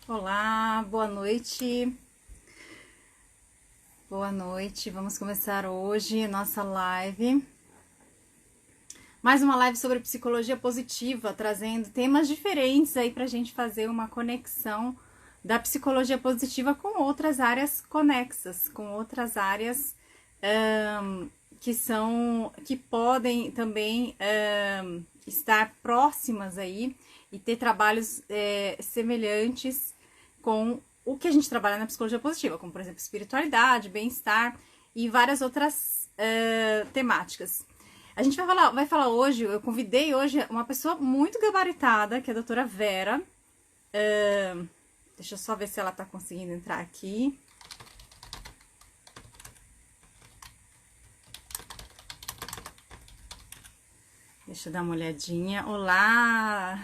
Olá, boa noite. Boa noite. Vamos começar hoje a nossa live. Mais uma live sobre psicologia positiva, trazendo temas diferentes aí para a gente fazer uma conexão da psicologia positiva com outras áreas conexas, com outras áreas que podem também estar próximas aí e ter trabalhos semelhantes com o que a gente trabalha na psicologia positiva, como por exemplo espiritualidade, bem-estar e várias outras temáticas. A gente vai falar hoje, eu convidei hoje uma pessoa muito gabaritada, que é a doutora Vera. Deixa eu só ver se ela tá conseguindo entrar aqui. Deixa eu dar uma olhadinha. Olá!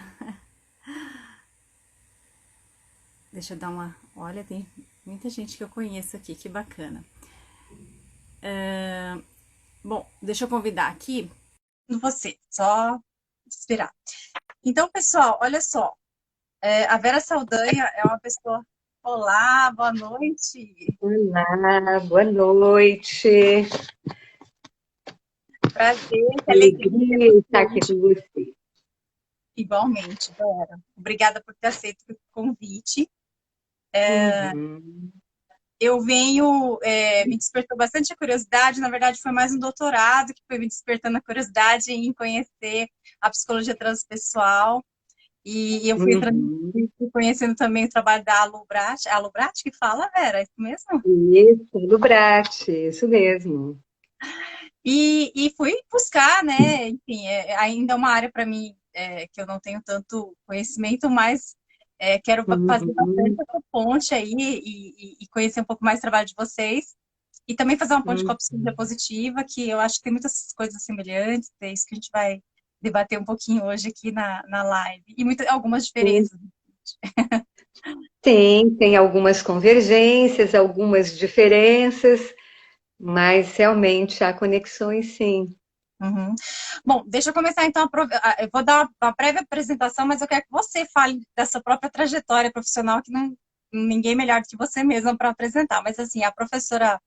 Deixa eu dar uma... Olha, tem muita gente que eu conheço aqui, que bacana. Bom, deixa eu convidar aqui você, só esperar. Então, pessoal, olha só. A Vera Saldanha é uma pessoa... Olá, boa noite. Olá, boa noite. Prazer, que alegria ter Alegria estar você aqui hoje. com você. Igualmente, Vera. Obrigada por ter aceito o convite. Uhum. Eu venho, me despertou bastante a curiosidade, na verdade foi mais um doutorado que foi me despertando a curiosidade em conhecer a psicologia transpessoal, e eu fui entrando, Uhum. fui conhecendo também o trabalho da Alubrat, é a Alubrat que fala, Vera, é isso mesmo? Isso, do Brate, isso mesmo. E fui buscar, né, enfim, ainda é uma área para mim que eu não tenho tanto conhecimento, mas quero fazer bastante Uhum. essa ponte aí e conhecer um pouco mais o trabalho de vocês. E também fazer uma ponte com a psicologia Uhum. positiva, que eu acho que tem muitas coisas semelhantes, é isso que a gente vai debater um pouquinho hoje aqui na live. E algumas diferenças. Tem algumas convergências, algumas diferenças, mas realmente há conexões, sim. Uhum. Bom, deixa eu começar então. Eu vou dar uma prévia apresentação, mas eu quero que você fale da sua própria trajetória profissional, que não ninguém melhor do que você mesma para apresentar. Mas assim, a professora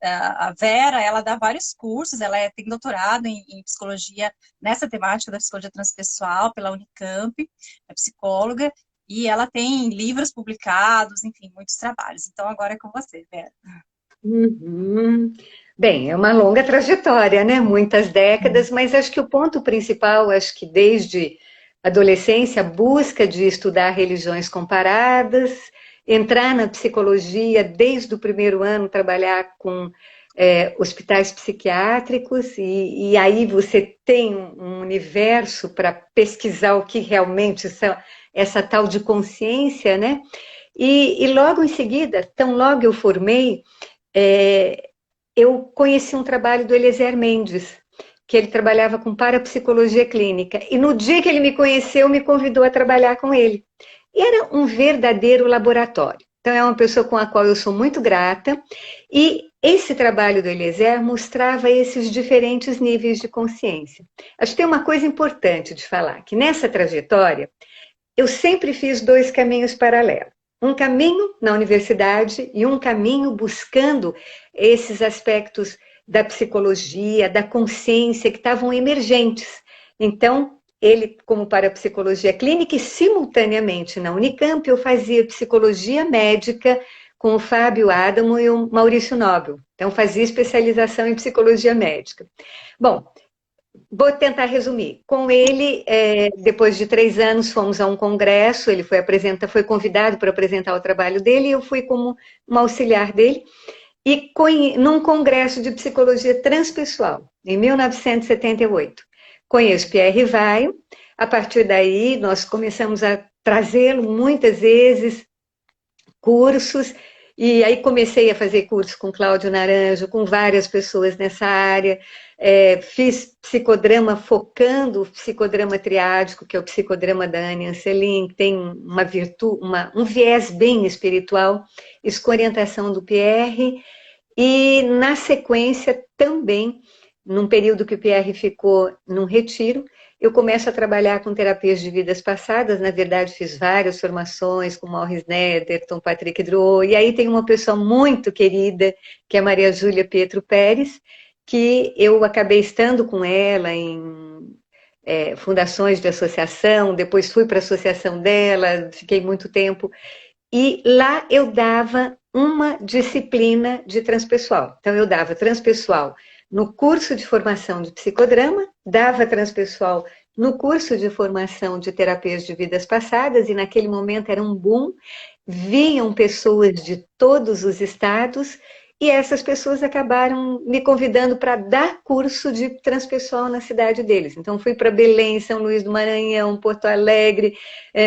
a Vera, ela dá vários cursos, ela tem doutorado em psicologia nessa temática da psicologia transpessoal pela Unicamp, é psicóloga, e ela tem livros publicados, enfim, muitos trabalhos. Então agora é com você, Vera. Uhum. Bem, é uma longa trajetória, né? Muitas décadas, mas acho que o ponto principal, acho que desde a adolescência, a busca de estudar religiões comparadas, entrar na psicologia desde o primeiro ano, trabalhar com hospitais psiquiátricos, e aí você tem um universo para pesquisar o que realmente são essa tal de consciência, né? E logo em seguida, tão logo eu formei, é, eu conheci um trabalho do Eliezer Mendes, que ele trabalhava com parapsicologia clínica. E no dia que ele me conheceu, me convidou a trabalhar com ele. E era um verdadeiro laboratório. Então, é uma pessoa com a qual eu sou muito grata. E esse trabalho do Eliezer mostrava esses diferentes níveis de consciência. Acho que tem uma coisa importante de falar, que nessa trajetória, eu sempre fiz dois caminhos paralelos. Um caminho na universidade e um caminho buscando esses aspectos da psicologia, da consciência que estavam emergentes. Então, ele, como parapsicologia clínica, e simultaneamente na Unicamp, eu fazia psicologia médica com o Fábio Adamo e o Maurício Nobel. Então, fazia especialização em psicologia médica. Bom, vou tentar resumir. Com ele, depois de 3 anos, fomos a um congresso. Ele foi convidado para apresentar o trabalho dele e eu fui como uma auxiliar dele. E num congresso de psicologia transpessoal, em 1978. Conheço Pierre Vaio. A partir daí, nós começamos a trazê-lo muitas vezes, cursos, e aí comecei a fazer cursos com Cláudio Naranjo, com várias pessoas nessa área. Fiz psicodrama focando o psicodrama triádico, que é o psicodrama da Anne Anselin, que tem uma virtude, um viés bem espiritual, isso com orientação do Pierre. E na sequência também, num período que o Pierre ficou num retiro, eu começo a trabalhar com terapias de vidas passadas. Na verdade, fiz várias formações com Maurice Nederton, Patrick Drouot, e aí tem uma pessoa muito querida, que é a Maria Júlia Pietro Pérez, que eu acabei estando com ela em fundações de associação, depois fui para a associação dela, fiquei muito tempo, e lá eu dava uma disciplina de transpessoal. Então, eu dava transpessoal no curso de formação de psicodrama, dava transpessoal no curso de formação de terapias de vidas passadas, e naquele momento era um boom, vinham pessoas de todos os estados, e essas pessoas acabaram me convidando para dar curso de transpessoal na cidade deles. Então, fui para Belém, São Luís do Maranhão, Porto Alegre,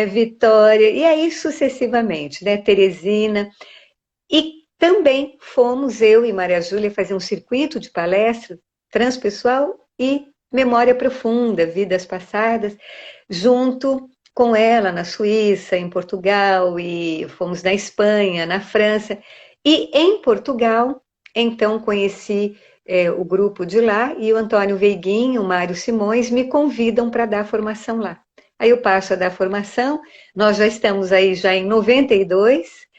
Vitória, e aí sucessivamente, né? Teresina. E também fomos, eu e Maria Júlia, fazer um circuito de palestras transpessoal e memória profunda, vidas passadas, junto com ela na Suíça, em Portugal, e fomos na Espanha, na França. E em Portugal, então, conheci o grupo de lá, e o Antônio Veiguinho, o Mário Simões, me convidam para dar formação lá. Aí eu passo a dar formação, nós já estamos aí já em 92,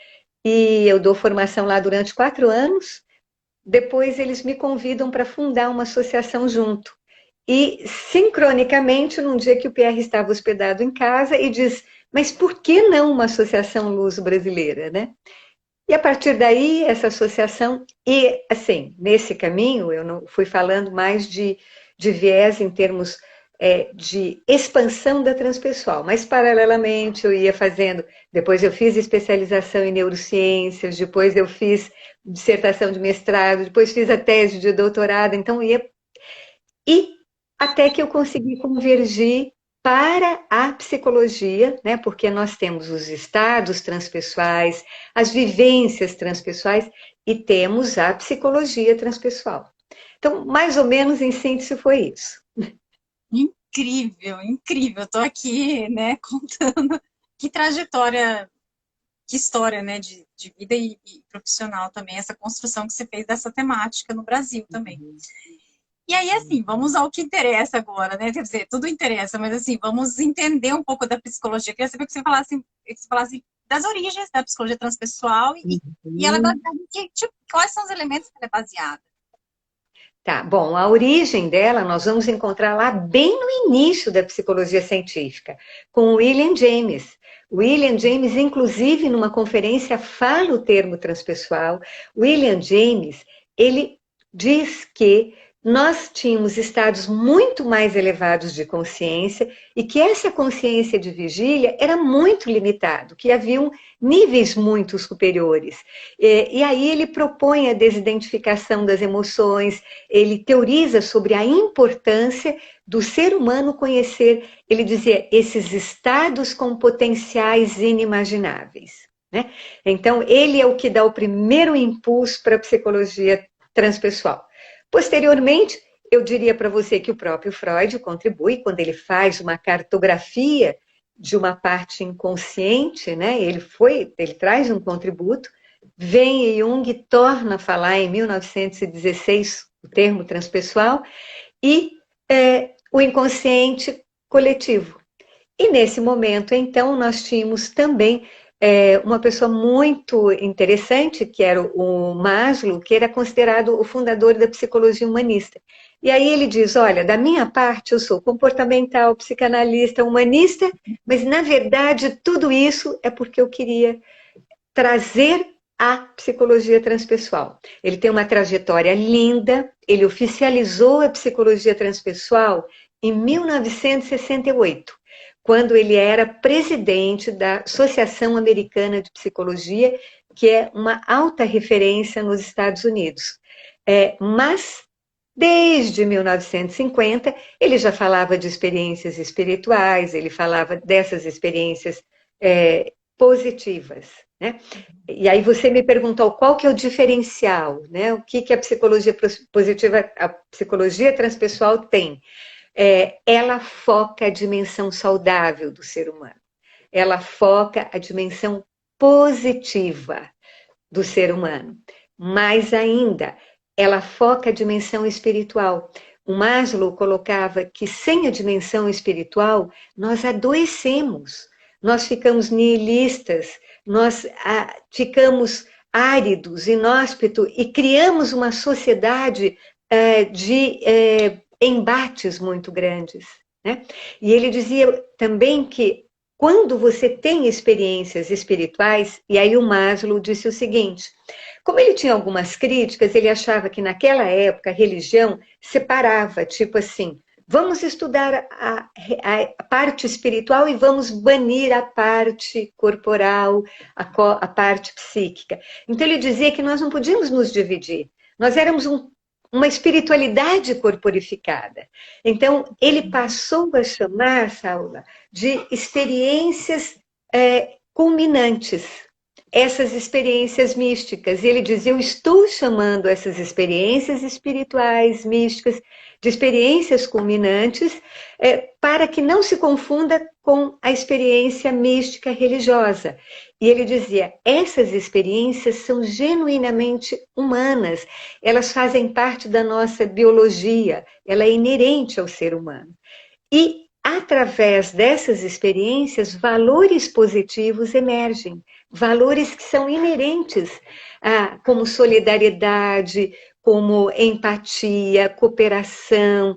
e eu dou formação lá durante 4 anos. Depois eles me convidam para fundar uma associação junto. E, sincronicamente, num dia que o Pierre estava hospedado em casa, e diz, mas por que não uma associação luso-brasileira, né? E a partir daí, essa associação, e assim, nesse caminho, eu não fui falando mais de viés em termos de expansão da transpessoal, mas paralelamente eu ia fazendo, depois eu fiz especialização em neurociências, depois eu fiz dissertação de mestrado, depois fiz a tese de doutorado, então ia... E até que eu consegui convergir para a psicologia, né? Porque nós temos os estados transpessoais, as vivências transpessoais e temos a psicologia transpessoal. Então, mais ou menos em síntese foi isso. Incrível, incrível. Estou aqui, né, contando que trajetória, que história, né, de vida e profissional também, essa construção que você fez dessa temática no Brasil também. E aí, assim, vamos ao que interessa agora, né? Quer dizer, tudo interessa, mas assim, vamos entender um pouco da psicologia. Eu queria saber que você falasse das origens da psicologia transpessoal e ela é baseada em que, tipo, quais são os elementos que ela é baseada? Tá, bom, a origem dela nós vamos encontrar lá bem no início da psicologia científica, com William James. William James, inclusive, numa conferência, fala o termo transpessoal. William James, ele diz que nós tínhamos estados muito mais elevados de consciência e que essa consciência de vigília era muito limitado, que haviam níveis muito superiores. E aí ele propõe a desidentificação das emoções, ele teoriza sobre a importância do ser humano conhecer, ele dizia, esses estados com potenciais inimagináveis, né? Então, ele é o que dá o primeiro impulso para a psicologia transpessoal. Posteriormente, eu diria para você que o próprio Freud contribui quando ele faz uma cartografia de uma parte inconsciente, né? Ele traz um contributo, vem Jung, torna a falar em 1916 o termo transpessoal, e o inconsciente coletivo. E nesse momento, então, nós tínhamos também uma pessoa muito interessante, que era o Maslow, que era considerado o fundador da psicologia humanista. E aí ele diz, olha, da minha parte eu sou comportamental, psicanalista, humanista, mas na verdade tudo isso é porque eu queria trazer a psicologia transpessoal. Ele tem uma trajetória linda, ele oficializou a psicologia transpessoal em 1968, quando ele era presidente da Associação Americana de Psicologia, que é uma alta referência nos Estados Unidos. Mas, desde 1950, ele já falava de experiências espirituais, ele falava dessas experiências positivas, né? E aí você me perguntou qual que é o diferencial, né? O que a psicologia positiva, a psicologia transpessoal tem? Ela foca a dimensão saudável do ser humano. Ela foca a dimensão positiva do ser humano. Mais ainda, ela foca a dimensão espiritual. o Maslow colocava que sem a dimensão espiritual, nós adoecemos, nós ficamos nihilistas, nós ficamos áridos, inóspitos e criamos uma sociedade de embates muito grandes, né? E ele dizia também que quando você tem experiências espirituais, e aí o Maslow disse o seguinte, como ele tinha algumas críticas, ele achava que naquela época a religião separava, tipo assim, vamos estudar a parte espiritual e vamos banir a parte corporal, a parte psíquica. Então ele dizia que nós não podíamos nos dividir, nós éramos uma espiritualidade corporificada. Então ele passou a chamar, Saula, de experiências culminantes, essas experiências místicas. E ele diz, eu estou chamando essas experiências espirituais, místicas, de experiências culminantes, para que não se confunda com a experiência mística religiosa. E ele dizia, essas experiências são genuinamente humanas, elas fazem parte da nossa biologia, ela é inerente ao ser humano. E, através dessas experiências, valores positivos emergem, valores que são inerentes, como solidariedade, como empatia, cooperação,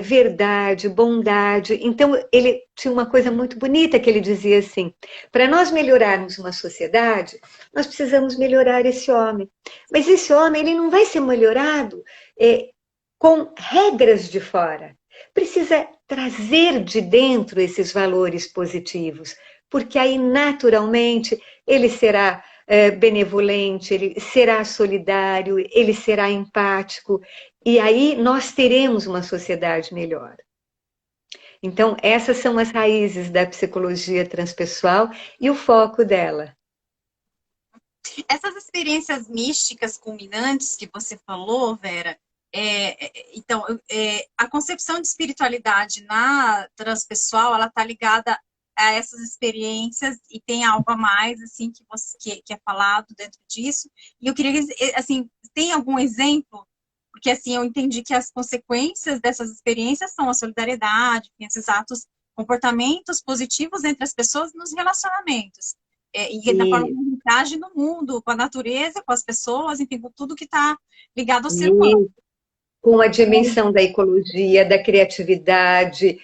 verdade, bondade. Então, ele tinha uma coisa muito bonita que ele dizia assim, para nós melhorarmos uma sociedade, nós precisamos melhorar esse homem. Mas esse homem, ele não vai ser melhorado com regras de fora. Precisa trazer de dentro esses valores positivos, porque aí, naturalmente, ele será benevolente, ele será solidário, ele será empático, e aí nós teremos uma sociedade melhor. Então, essas são as raízes da psicologia transpessoal e o foco dela. Essas experiências místicas culminantes que você falou, Vera, então, a concepção de espiritualidade na transpessoal, ela está ligada a essas experiências e tem algo a mais, assim, que é falado dentro disso. E eu queria, assim, tem algum exemplo? Porque, assim, eu entendi que as consequências dessas experiências são a solidariedade, esses atos, comportamentos positivos entre as pessoas nos relacionamentos. E da forma como age no mundo, com a natureza, com as pessoas, enfim, com tudo que está ligado ao ser humano. Com a dimensão da ecologia, da criatividade,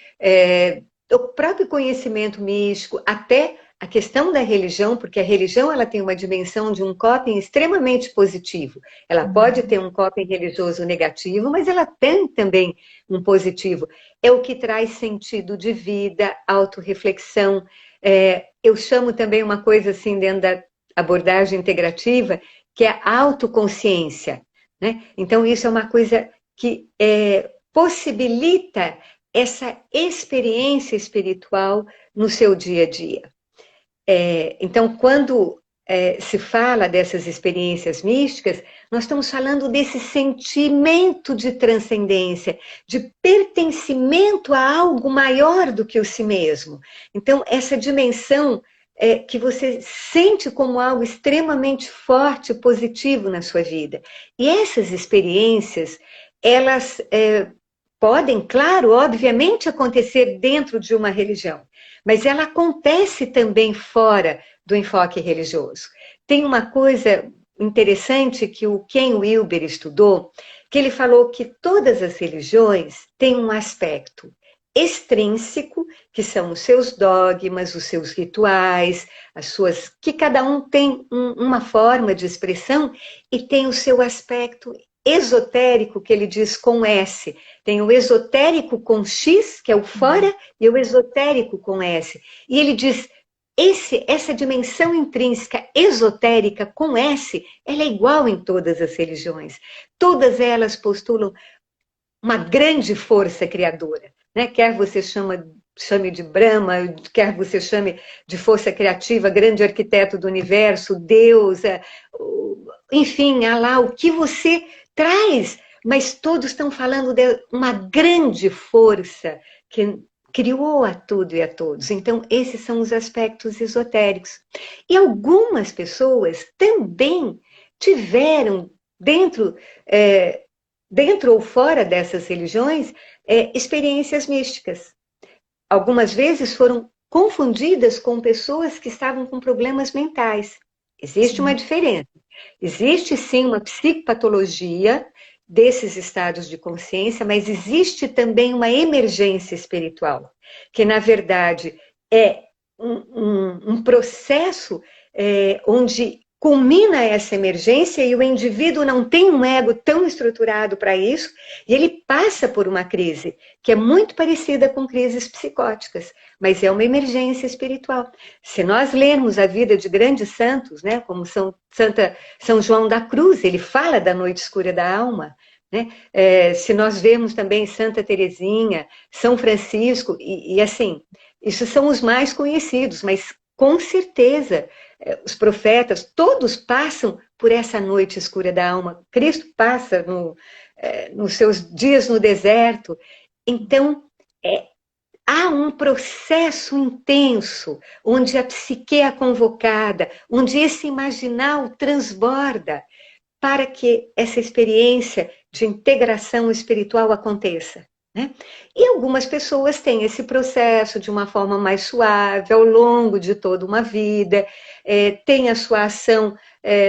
do próprio conhecimento místico, até a questão da religião, porque a religião ela tem uma dimensão de um coping extremamente positivo. Ela pode ter um coping religioso negativo, mas ela tem também um positivo. É o que traz sentido de vida, autorreflexão. Eu chamo também uma coisa assim dentro da abordagem integrativa, que é a autoconsciência, né? Então, isso é uma coisa que possibilita essa experiência espiritual no seu dia a dia. Então, quando se fala dessas experiências místicas, nós estamos falando desse sentimento de transcendência, de pertencimento a algo maior do que o si mesmo. Então, essa dimensão que você sente como algo extremamente forte e positivo na sua vida. E essas experiências, elas podem, claro, obviamente, acontecer dentro de uma religião, mas ela acontece também fora do enfoque religioso. Tem uma coisa interessante que o Ken Wilber estudou, que ele falou que todas as religiões têm um aspecto extrínseco, que são os seus dogmas, os seus rituais, que cada um tem uma forma de expressão e tem o seu aspecto esotérico, que ele diz com S. Tem o esotérico com X, que é o fora, e o esotérico com S. E ele diz, essa dimensão intrínseca esotérica com S, ela é igual em todas as religiões. Todas postulam uma grande força criadora, né? Quer você chame de Brahma, quer você chame de força criativa, grande arquiteto do universo, Deus, enfim, Alá, o que você traz, mas todos estão falando de uma grande força que criou a tudo e a todos. Então, esses são os aspectos esotéricos. E algumas pessoas também tiveram dentro dentro ou fora dessas religiões, experiências místicas. Algumas vezes foram confundidas com pessoas que estavam com problemas mentais. Existe uma Sim. diferença. Existe sim uma psicopatologia desses estados de consciência, mas existe também uma emergência espiritual, que na verdade é um processo onde culmina essa emergência e o indivíduo não tem um ego tão estruturado para isso, e ele passa por uma crise que é muito parecida com crises psicóticas, mas é uma emergência espiritual. Se nós lermos a vida de grandes santos, né, como São João da Cruz, ele fala da noite escura da alma, né? Se nós vemos também Santa Teresinha, São Francisco, e assim, isso são os mais conhecidos, mas com certeza os profetas, todos passam por essa noite escura da alma. Cristo passa nos seus dias no deserto. Então, há um processo intenso, onde a psique é convocada, onde esse imaginal transborda para que essa experiência de integração espiritual aconteça. Né? E algumas pessoas têm esse processo de uma forma mais suave, ao longo de toda uma vida, tem a sua ação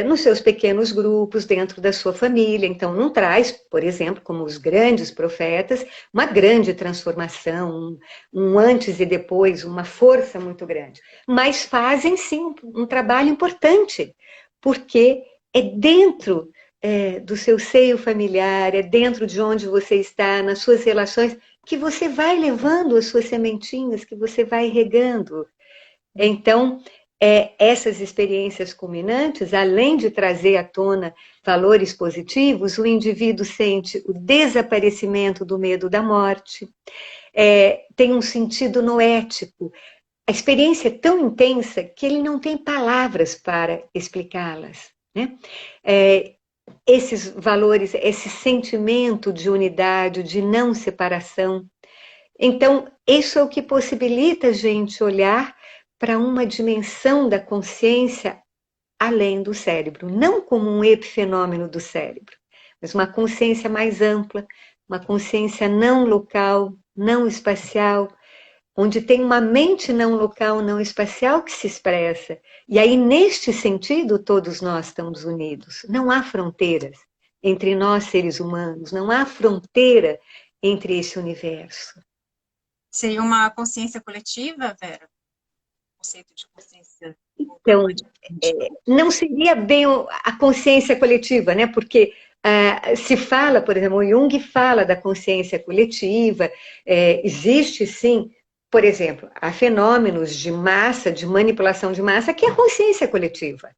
nos seus pequenos grupos, dentro da sua família, então não traz, por exemplo, como os grandes profetas, uma grande transformação, um antes e depois, uma força muito grande, mas fazem sim um trabalho importante, porque é dentro do seu seio familiar, é dentro de onde você está, nas suas relações, que você vai levando as suas sementinhas, que você vai regando. Então, essas experiências culminantes, além de trazer à tona valores positivos, o indivíduo sente o desaparecimento do medo da morte, tem um sentido noético. A experiência é tão intensa que ele não tem palavras para explicá-las. Né? Esses valores, esse sentimento de unidade, de não separação. Então, isso é o que possibilita a gente olhar para uma dimensão da consciência além do cérebro, não como um epifenômeno do cérebro, mas uma consciência mais ampla, uma consciência não local, não espacial, onde tem uma mente não local, não espacial que se expressa. E aí, neste sentido, todos nós estamos unidos. Não há fronteiras entre nós, seres humanos, não há fronteira entre esse universo. Seria uma consciência coletiva, Vera? O conceito de consciência Então, não seria bem a consciência coletiva, né? Porque se fala, por exemplo, o Jung fala da consciência coletiva, existe sim, por exemplo, há fenômenos de massa, de manipulação de massa, que é a consciência coletiva,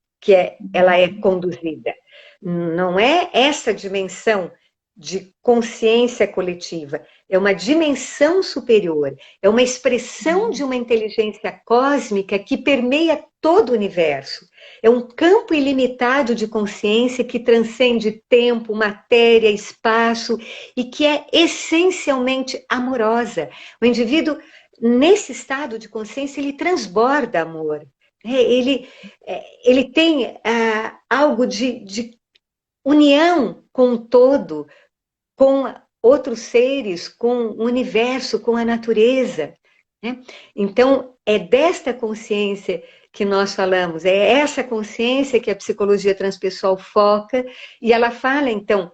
ela é conduzida. Não é essa dimensão de consciência coletiva, é uma dimensão superior, é uma expressão de uma inteligência cósmica que permeia todo o universo. É um campo ilimitado de consciência que transcende tempo, matéria, espaço e que é essencialmente amorosa. O indivíduo, nesse estado de consciência, ele transborda amor. Ele tem algo de união com o todo, com outros seres, com o universo, com a natureza. Né? Então, é desta consciência que nós falamos, é essa consciência que a psicologia transpessoal foca, e ela fala, então,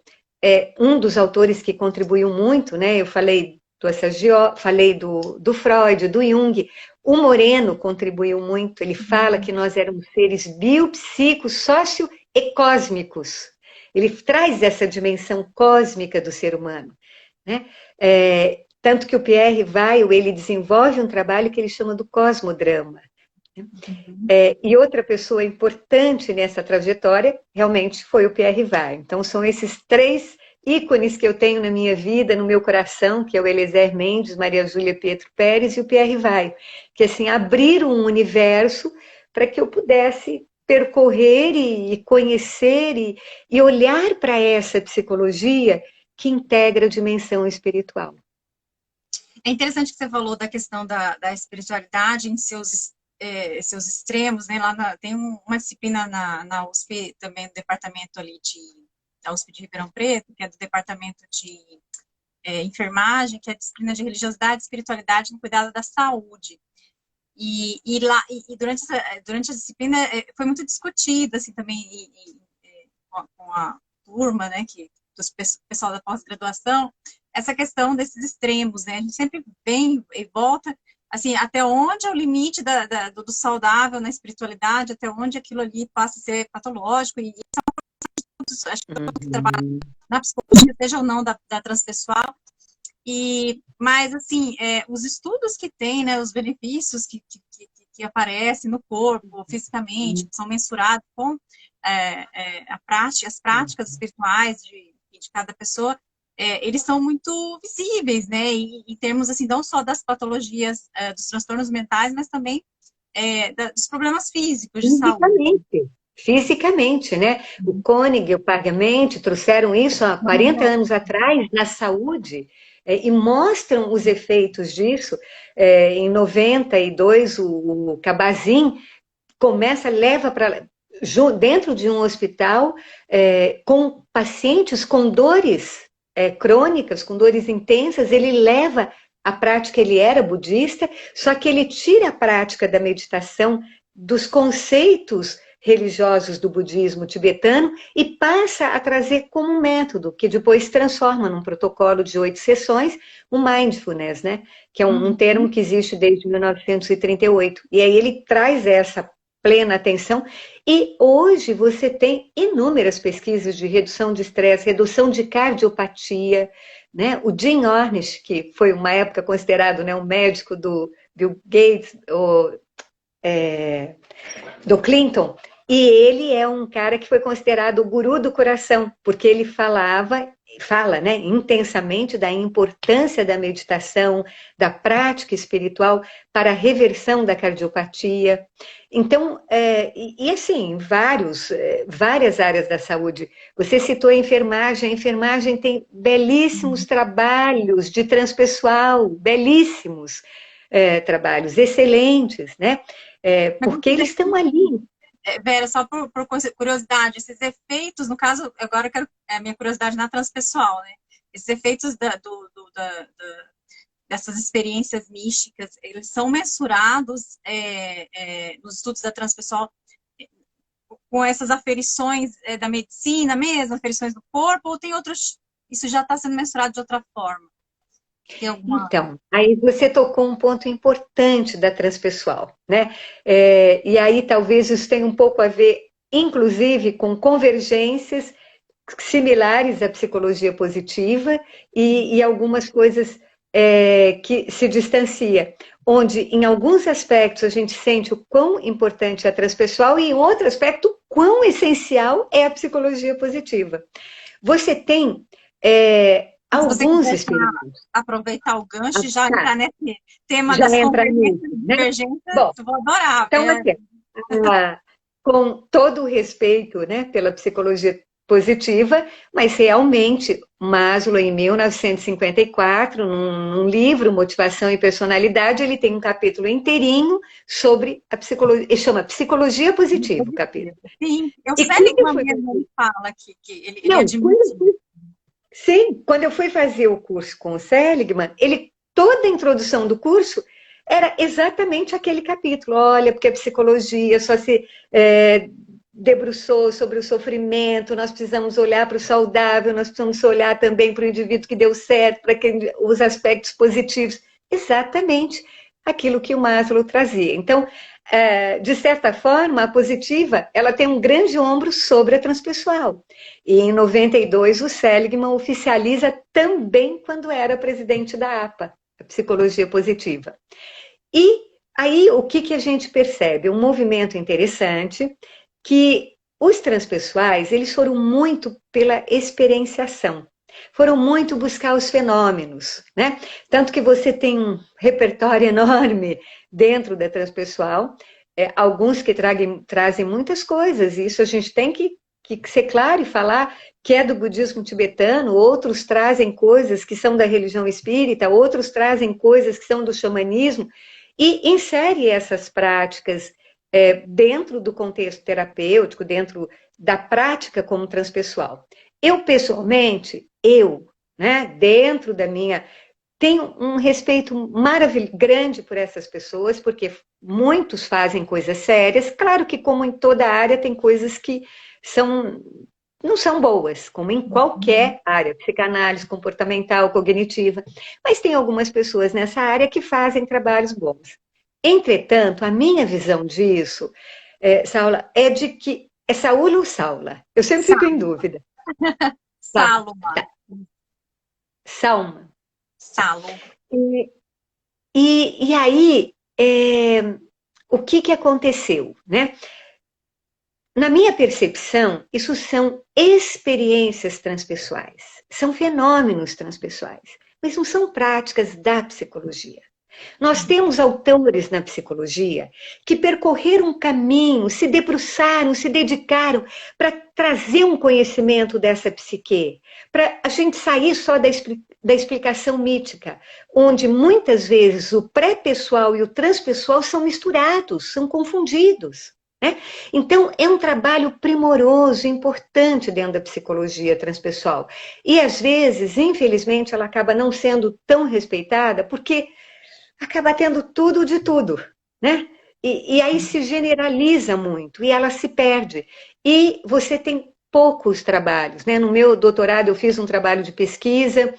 um dos autores que contribuiu muito, né? Eu falei do Assagió, falei do Freud, do Jung, o Moreno contribuiu muito, ele fala que nós éramos seres biopsíquicos, sócio e cósmicos. Ele traz essa dimensão cósmica do ser humano. Né? Tanto que o Pierre Weil, ele desenvolve um trabalho que ele chama do cosmodrama. E outra pessoa importante nessa trajetória realmente foi o Pierre Weil. Então são esses três ícones que eu tenho na minha vida, no meu coração, que é o Eliezer Mendes, Maria Júlia Pietro Pérez e o Pierre Weil, que assim abriram um universo para que eu pudesse percorrer e conhecer e olhar para essa psicologia que integra a dimensão espiritual. É interessante que você falou da questão da espiritualidade em seus extremos, né? Tem uma disciplina na USP também, no departamento ali da USP de Ribeirão Preto, que é do Departamento de Enfermagem, que é a disciplina de religiosidade e espiritualidade no cuidado da saúde. E durante a disciplina foi muito discutida, assim, também com a turma, né, do pessoal da pós-graduação, essa questão desses extremos, né, a gente sempre vem e volta, assim, até onde é o limite do saudável na espiritualidade, até onde aquilo ali passa a ser patológico, e acho que todo mundo que trabalha na psicologia, seja ou não da transpessoal, mas, assim, os estudos que tem, né, os benefícios que aparecem no corpo, fisicamente, que são mensurados com as práticas espirituais de cada pessoa, eles são muito visíveis, né, em termos, assim, não só das patologias, dos transtornos mentais, mas também dos problemas físicos de saúde. Fisicamente, né? O Koenig e o Pargament trouxeram isso há 40 anos atrás na saúde, e mostram os efeitos disso. Em 92, o Kabat-Zinn leva para dentro de um hospital com pacientes com dores crônicas, com dores intensas, ele leva a prática, ele era budista, só que ele tira a prática da meditação dos conceitos religiosos do budismo tibetano e passa a trazer como um método, que depois transforma num protocolo de 8 sessões, o mindfulness, né? Que é um termo que existe desde 1938. E aí ele traz essa plena atenção, e hoje você tem inúmeras pesquisas de redução de estresse, redução de cardiopatia, né? O Jim Ornish, que foi uma época considerado, né, um médico do Bill Gates, do Clinton, e ele é um cara que foi considerado o guru do coração, porque ele fala, né, intensamente da importância da meditação, da prática espiritual para a reversão da cardiopatia. Então, assim, várias áreas da saúde. Você citou a enfermagem tem belíssimos trabalhos de transpessoal, belíssimos trabalhos, excelentes, né? Porque eles estão ali. Vera, só por curiosidade, esses efeitos, no caso, agora eu quero a minha curiosidade na transpessoal, né? Esses efeitos dessas experiências místicas, eles são mensurados nos estudos da transpessoal com essas aferições da medicina mesmo, aferições do corpo, ou tem outros, isso já está sendo mensurado de outra forma? Então, aí você tocou um ponto importante da transpessoal, né? E aí talvez isso tenha um pouco a ver, inclusive, com convergências similares à psicologia positiva e algumas coisas que se distancia, onde em alguns aspectos a gente sente o quão importante é a transpessoal e em outro aspecto o quão essencial é a psicologia positiva. Você tem alguns experimentos. Aproveitar o gancho e já entrar nesse tema já das convergências, né? Bom, eu vou adorar. Então, assim, com todo o respeito, né, pela psicologia positiva, mas realmente Maslow, em 1954, num livro, Motivação e Personalidade, ele tem um capítulo inteirinho sobre a psicologia, ele chama Psicologia Positiva, o capítulo. Sim, eu sei que ele fala que ele admite. Sim, quando eu fui fazer o curso com o Seligman, toda a introdução do curso era exatamente aquele capítulo. Olha, porque a psicologia só se debruçou sobre o sofrimento, nós precisamos olhar para o saudável, nós precisamos olhar também para o indivíduo que deu certo, para os aspectos positivos. Exatamente aquilo que o Maslow trazia. Então, de certa forma, a positiva, ela tem um grande ombro sobre a transpessoal. E em 92, o Seligman oficializa também quando era presidente da APA, a Psicologia Positiva. E aí, o que a gente percebe? Um movimento interessante, que os transpessoais, eles foram muito pela experienciação. Foram muito buscar os fenômenos, né? Tanto que você tem um repertório enorme dentro da transpessoal, alguns que trazem muitas coisas, e isso a gente tem que ser claro e falar que é do budismo tibetano, outros trazem coisas que são da religião espírita, outros trazem coisas que são do xamanismo, e insere essas práticas dentro do contexto terapêutico, dentro da prática como transpessoal. Eu, pessoalmente, né, dentro da minha... Tenho um respeito grande por essas pessoas, porque muitos fazem coisas sérias. Claro que, como em toda área, tem coisas que não são boas, como em qualquer área, psicanálise comportamental, cognitiva. Mas tem algumas pessoas nessa área que fazem trabalhos bons. Entretanto, a minha visão disso, Saula, é de que... É Saula ou Saula? Eu sempre fico em dúvida. Salma. Salma. Salo. E aí, o que aconteceu, né? Na minha percepção, isso são experiências transpessoais, são fenômenos transpessoais, mas não são práticas da psicologia. Nós temos autores na psicologia que percorreram um caminho, se debruçaram, se dedicaram para trazer um conhecimento dessa psique, para a gente sair só da explicação mítica, onde muitas vezes o pré-pessoal e o transpessoal são misturados, são confundidos. Né? Então, é um trabalho primoroso, importante dentro da psicologia transpessoal. E, às vezes, infelizmente, ela acaba não sendo tão respeitada, porque acaba tendo tudo de tudo, né? E aí se generaliza muito, e ela se perde. E você tem poucos trabalhos, né? No meu doutorado eu fiz um trabalho de pesquisa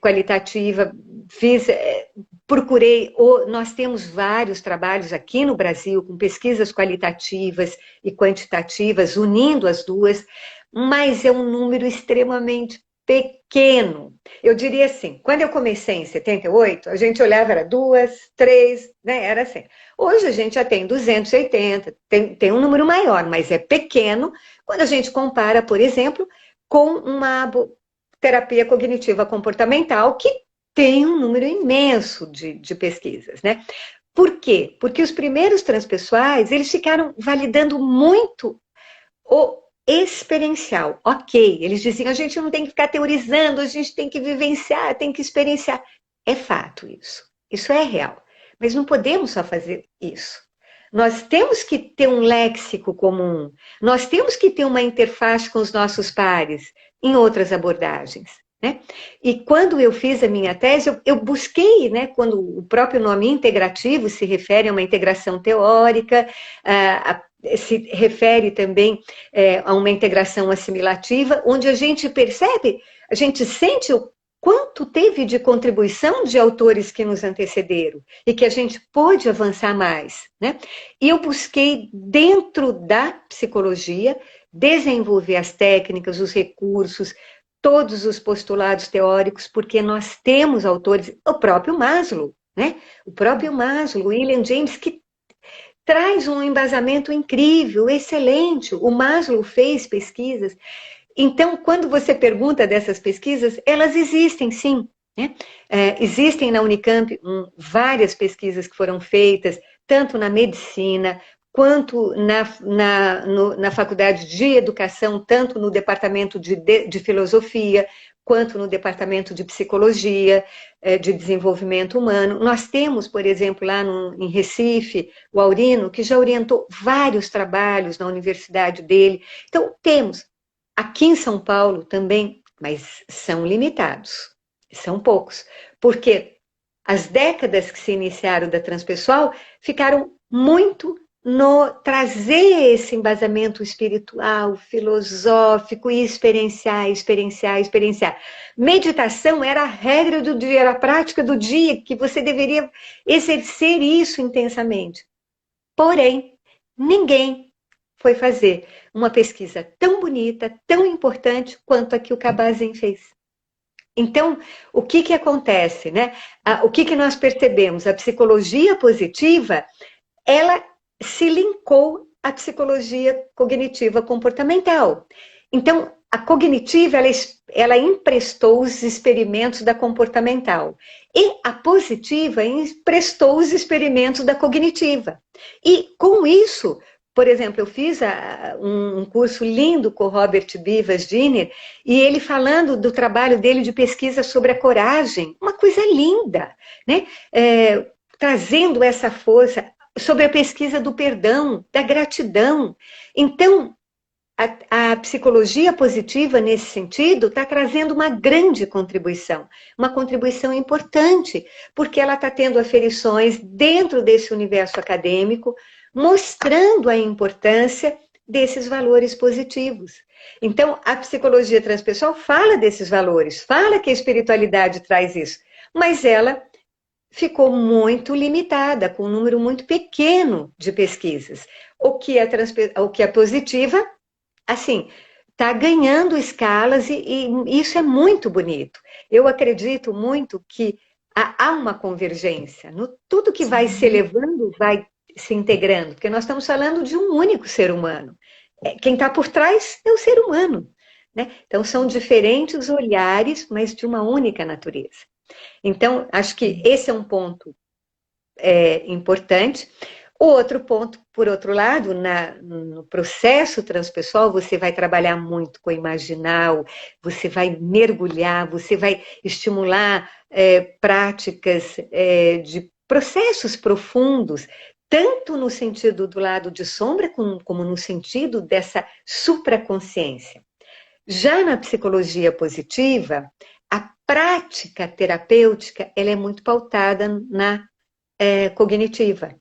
qualitativa, procurei, nós temos vários trabalhos aqui no Brasil com pesquisas qualitativas e quantitativas, unindo as duas, mas é um número extremamente pequeno. Eu diria assim, quando eu comecei em 78, a gente olhava, era 2, 3, né? Era assim. Hoje a gente já tem 280, tem um número maior, mas é pequeno quando a gente compara, por exemplo, com uma terapia cognitiva comportamental que tem um número imenso de pesquisas, né? Por quê? Porque os primeiros transpessoais, eles ficaram validando muito o experiencial. Ok, eles diziam, a gente não tem que ficar teorizando, a gente tem que vivenciar, tem que experienciar. É fato isso. Isso é real. Mas não podemos só fazer isso. Nós temos que ter um léxico comum. Nós temos que ter uma interface com os nossos pares em outras abordagens. Né? E quando eu fiz a minha tese, eu busquei, né, quando o próprio nome integrativo se refere a uma integração teórica, se refere também a uma integração assimilativa, onde a gente percebe, a gente sente o quanto teve de contribuição de autores que nos antecederam e que a gente pôde avançar mais, né? E eu busquei, dentro da psicologia, desenvolver as técnicas, os recursos, todos os postulados teóricos, porque nós temos autores, o próprio Maslow, né? O próprio Maslow, William James, que traz um embasamento incrível, excelente. O Maslow fez pesquisas. Então, quando você pergunta dessas pesquisas, elas existem, sim. Né? Existem na Unicamp várias pesquisas que foram feitas, tanto na medicina, quanto na Faculdade de Educação, tanto no Departamento de Filosofia, quanto no Departamento de Psicologia, de Desenvolvimento Humano. Nós temos, por exemplo, lá em Recife, o Aurino, que já orientou vários trabalhos na universidade dele. Então, temos. Aqui em São Paulo também, mas são limitados, são poucos, porque as décadas que se iniciaram da transpessoal ficaram muito no trazer esse embasamento espiritual, filosófico e experienciar. Meditação era a regra do dia, era a prática do dia, que você deveria exercer isso intensamente. Porém, ninguém foi fazer uma pesquisa tão bonita, tão importante quanto a que o Kabat-Zinn fez. Então, o que acontece, né? O que nós percebemos? A psicologia positiva, ela se linkou à psicologia cognitiva comportamental. Então, a cognitiva, ela emprestou os experimentos da comportamental. E a positiva emprestou os experimentos da cognitiva. E, com isso, por exemplo, eu fiz um curso lindo com o Robert Bivas-Dinner, e ele falando do trabalho dele de pesquisa sobre a coragem, uma coisa linda, né? Trazendo essa força sobre a pesquisa do perdão, da gratidão. Então, a psicologia positiva, nesse sentido, está trazendo uma grande contribuição, uma contribuição importante, porque ela está tendo aferições dentro desse universo acadêmico, mostrando a importância desses valores positivos. Então, a psicologia transpessoal fala desses valores, fala que a espiritualidade traz isso, mas ela ficou muito limitada, com um número muito pequeno de pesquisas. O que é positiva, assim, está ganhando escalas e isso é muito bonito. Eu acredito muito que há uma convergência. Tudo que vai se elevando vai se integrando, porque nós estamos falando de um único ser humano. Quem está por trás é o ser humano, né? Então, são diferentes olhares, mas de uma única natureza. Então, acho que esse é um ponto importante. O outro ponto, por outro lado, no processo transpessoal, você vai trabalhar muito com o imaginal, você vai mergulhar, você vai estimular práticas de processos profundos, tanto no sentido do lado de sombra, como no sentido dessa supraconsciência. Já na psicologia positiva, a prática terapêutica ela é muito pautada na cognitiva.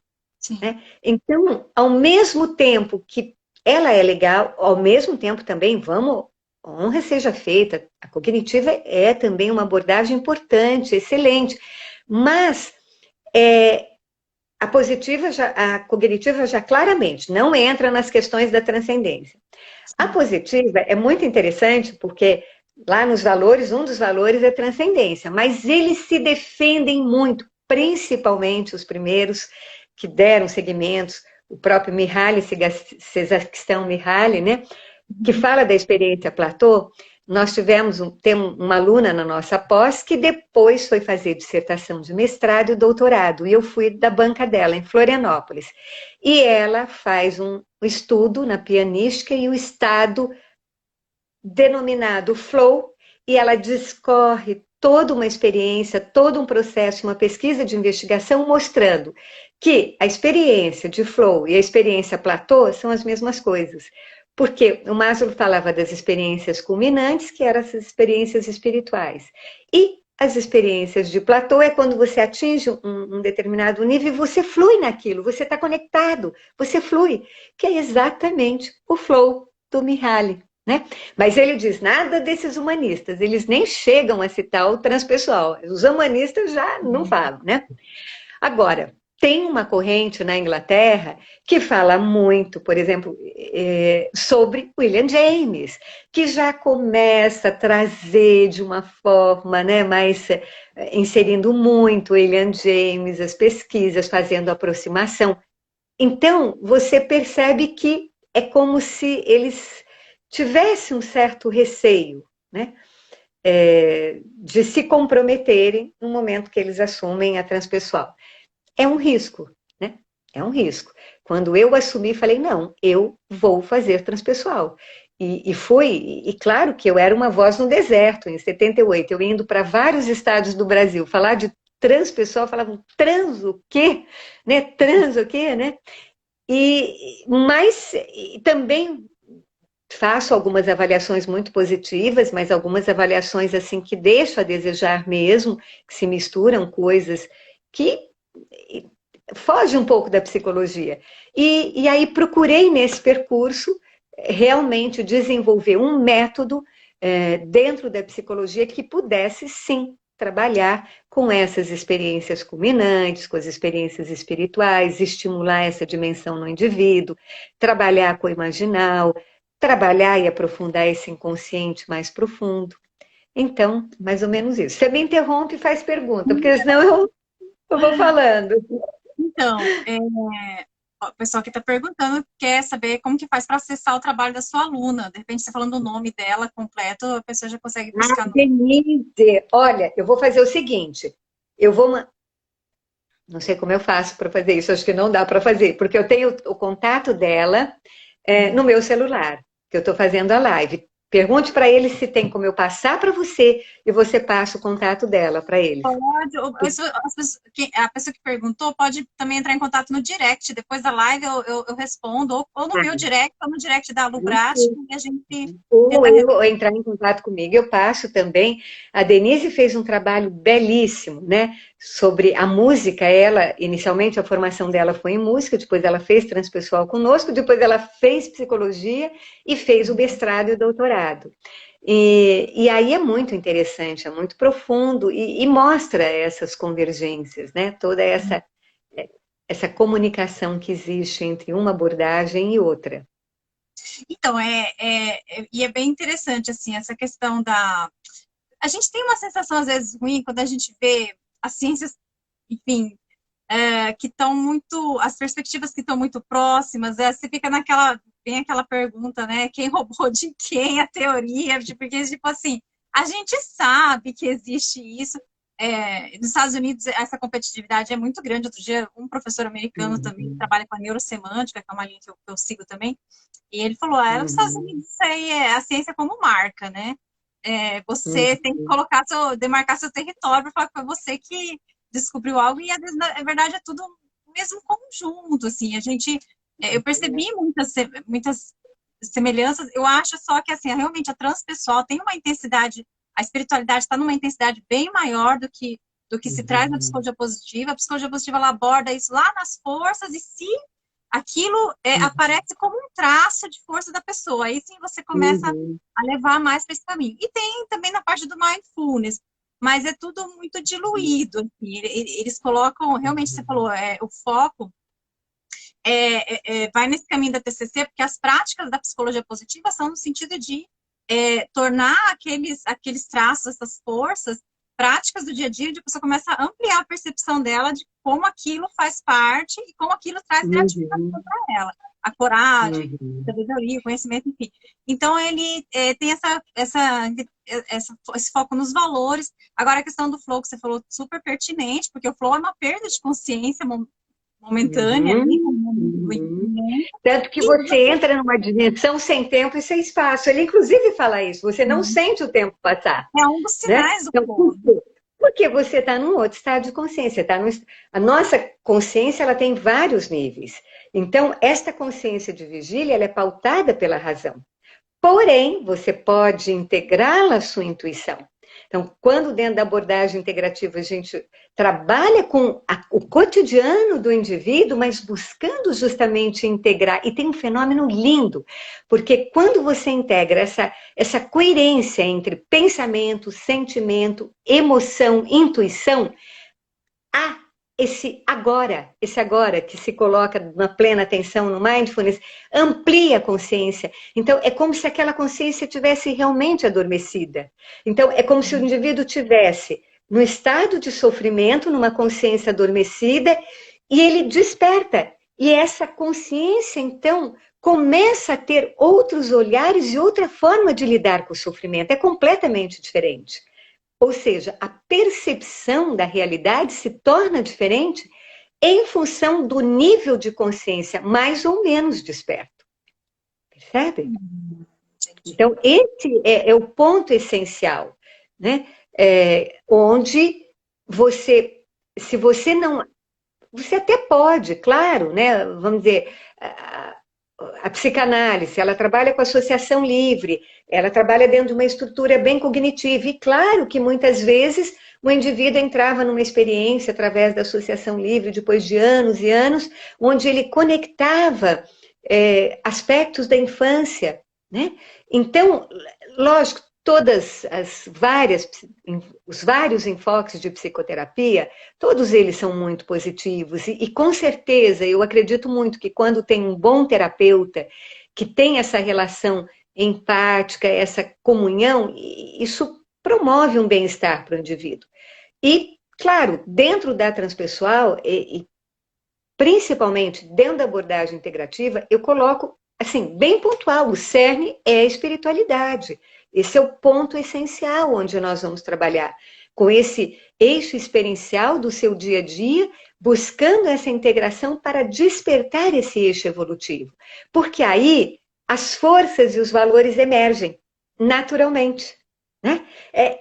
Né? Então, ao mesmo tempo que ela é legal, ao mesmo tempo também, honra seja feita, a cognitiva é também uma abordagem importante, excelente, mas a cognitiva já claramente não entra nas questões da transcendência. A positiva é muito interessante porque lá nos valores, um dos valores é transcendência, mas eles se defendem muito, principalmente os primeiros que deram segmentos, o próprio Mihaly Csikszentmihalyi, né, que fala da experiência Platô. Nós temos uma aluna na nossa pós que depois foi fazer dissertação de mestrado e doutorado, e eu fui da banca dela em Florianópolis. E ela faz um estudo na pianística e o estado denominado flow, e ela discorre toda uma experiência, todo um processo, uma pesquisa de investigação mostrando que a experiência de flow e a experiência platô são as mesmas coisas. Porque o Maslow falava das experiências culminantes, que eram as experiências espirituais. E as experiências de platô é quando você atinge um determinado nível e você flui naquilo, você está conectado, você flui, que é exatamente o flow do Mihaly. Né? Mas ele diz nada desses humanistas, eles nem chegam a citar o transpessoal, os humanistas já não falam, né? Agora, tem uma corrente na Inglaterra que fala muito, por exemplo, sobre William James, que já começa a trazer de uma forma, né, mais inserindo muito William James, as pesquisas, fazendo aproximação. Então, você percebe que é como se eles tivesse um certo receio, né, de se comprometerem no momento que eles assumem a transpessoal. É um risco, né? É um risco. Quando eu assumi, falei, não, eu vou fazer transpessoal. E claro que eu era uma voz no deserto, em 78, eu indo para vários estados do Brasil, falar de transpessoal, falavam, trans o quê? Né? Trans o quê, né? Mas também faço algumas avaliações muito positivas, mas algumas avaliações assim que deixam a desejar mesmo, que se misturam coisas que fogem um pouco da psicologia. E aí procurei nesse percurso realmente desenvolver um método dentro da psicologia que pudesse sim trabalhar com essas experiências culminantes, com as experiências espirituais, estimular essa dimensão no indivíduo, trabalhar com o imaginal, trabalhar e aprofundar esse inconsciente mais profundo. Então, mais ou menos isso. Você me interrompe e faz pergunta, porque senão eu vou falando. Então, o pessoal que está perguntando quer saber como que faz para acessar o trabalho da sua aluna. De repente, você falando o nome dela completo, a pessoa já consegue buscar. Denise, olha, eu vou fazer o seguinte, não sei como eu faço para fazer isso, acho que não dá para fazer, porque eu tenho o contato dela no meu celular, que eu estou fazendo a live. Pergunte para ele se tem como eu passar para você e você passa o contato dela para eles. Pode, a pessoa que perguntou pode também entrar em contato no direct, depois da live eu respondo, ou no meu direct, ou no direct da Lubrat, e a gente ou entrar em contato comigo, eu passo também. A Denise fez um trabalho belíssimo, né, sobre a música. Ela, inicialmente, a formação dela foi em música, depois ela fez transpessoal conosco, depois ela fez psicologia e fez o mestrado e o doutorado. E aí é muito interessante, é muito profundo e mostra essas convergências, né? Toda essa comunicação que existe entre uma abordagem e outra. Então, e é bem interessante, assim, essa questão da... A gente tem uma sensação, às vezes, ruim quando a gente vê as ciências, enfim, que estão muito... As perspectivas que estão muito próximas, você fica naquela... Vem aquela pergunta, né? Quem roubou de quem a teoria? Porque, tipo assim, a gente sabe que existe isso. Nos Estados Unidos, essa competitividade é muito grande. Outro dia, um professor americano também que trabalha com a neurosemântica, que é uma linha que eu sigo também, e ele falou, nos Estados Unidos isso aí é a ciência como marca, né? Você tem que demarcar seu território para falar que foi você que descobriu algo, e às vezes, na verdade, é tudo o mesmo conjunto, assim, eu percebi muitas semelhanças, eu acho só que, assim, realmente a transpessoal tem uma intensidade, a espiritualidade está numa intensidade bem maior do que se traz na psicologia positiva. A psicologia positiva, ela aborda isso lá nas forças, e se aquilo aparece como um traço de força da pessoa, aí sim você começa a levar mais para esse caminho. E tem também na parte do mindfulness, mas é tudo muito diluído, assim. Eles colocam, realmente você falou, o foco vai nesse caminho da TCC, porque as práticas da psicologia positiva são no sentido de tornar aqueles traços, essas forças, práticas do dia a dia, onde a pessoa começa a ampliar a percepção dela de como aquilo faz parte e como aquilo traz gratificação para ela. A coragem, a sabedoria, o conhecimento, enfim. Então, ele tem esse foco nos valores. Agora, a questão do flow, que você falou, super pertinente, porque o flow é uma perda de consciência momentânea. Tanto que você entra numa dimensão sem tempo e sem espaço. Ele, inclusive, fala isso. Você não sente o tempo passar. É um dos sinais do flow. Porque você está num outro estado de consciência. A nossa consciência, ela tem vários níveis. Então, esta consciência de vigília, ela é pautada pela razão. Porém, você pode integrá-la à sua intuição. Então, quando dentro da abordagem integrativa a gente trabalha com o cotidiano do indivíduo, mas buscando justamente integrar, e tem um fenômeno lindo, porque quando você integra essa coerência entre pensamento, sentimento, emoção, intuição, há esse agora que se coloca na plena atenção no mindfulness, amplia a consciência. Então, é como se aquela consciência tivesse realmente adormecida. Então, é como se o indivíduo tivesse no estado de sofrimento, numa consciência adormecida, e ele desperta. E essa consciência, então, começa a ter outros olhares e outra forma de lidar com o sofrimento. É completamente diferente. Ou seja, a percepção da realidade se torna diferente em função do nível de consciência mais ou menos desperto. Percebe? Então, esse é o ponto essencial, né? Onde se você não... Você até pode, claro, né? Vamos dizer... A psicanálise, ela trabalha com associação livre, ela trabalha dentro de uma estrutura bem cognitiva, e claro que muitas vezes o indivíduo entrava numa experiência através da associação livre, depois de anos e anos, onde ele conectava aspectos da infância, né? Então, lógico, os vários enfoques de psicoterapia, todos eles são muito positivos e com certeza eu acredito muito que quando tem um bom terapeuta que tem essa relação empática, essa comunhão, isso promove um bem-estar para o indivíduo. E, claro, dentro da transpessoal e principalmente dentro da abordagem integrativa, eu coloco, assim, bem pontual, o cerne é a espiritualidade. Esse é o ponto essencial onde nós vamos trabalhar, com esse eixo experiencial do seu dia a dia, buscando essa integração para despertar esse eixo evolutivo. Porque aí as forças e os valores emergem, naturalmente, né?